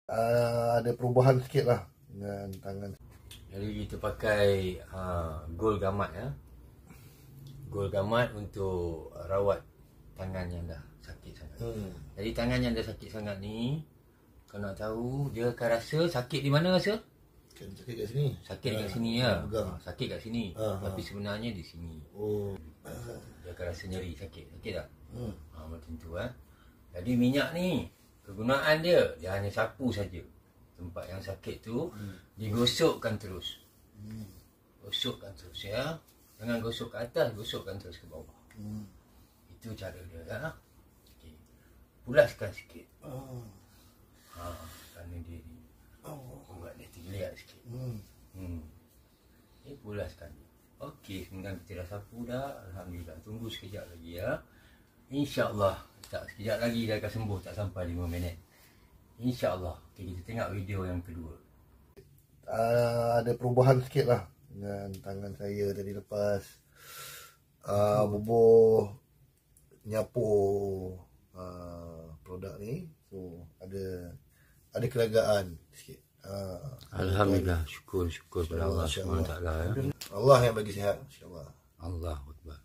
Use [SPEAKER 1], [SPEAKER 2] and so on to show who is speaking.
[SPEAKER 1] Ada perubahan sikit lah dengan tangan.
[SPEAKER 2] Jadi kita pakai Gold Gamat ya. Gold Gamat untuk rawat tangan yang dah sakit sangat. Jadi tangan yang dah sakit sangat ni, kau nak tahu dia akan rasa sakit di mana rasa?
[SPEAKER 1] Sakit kat sini.
[SPEAKER 2] Sakit kat sini ya. Sakit kat sini. Tapi sebenarnya di sini. Dia akan rasa nyeri sakit. Sakit tak? Macam tu Jadi minyak ni kegunaan dia hanya sapu saja. Tempat yang sakit tu digosokkan terus. Gosokkan terus ya. Jangan gosok ke atas, gosokkan terus ke bawah. Itu cara dia Okay. Pulaskan sikit. Kerana dia ni buat dia terlihat sikit. Okay, pulaskan. Okey, sekarang kita dah sapu dah. Alhamdulillah. Tunggu sekejap lagi ya. InsyaAllah. Tak sekejap lagi dia akan sembuh, tak sampai 5 minit. InsyaAllah. Okay, kita tengok video yang kedua.
[SPEAKER 1] Ada perubahan sikit lah dengan tangan saya tadi lepas bubuh nyapu produk ni. So ada kelegaan sikit.
[SPEAKER 2] Alhamdulillah. Syukur pada Allah SWT ya.
[SPEAKER 1] Allah yang bagi sihat, insyaAllah.
[SPEAKER 2] Allahu Akbar.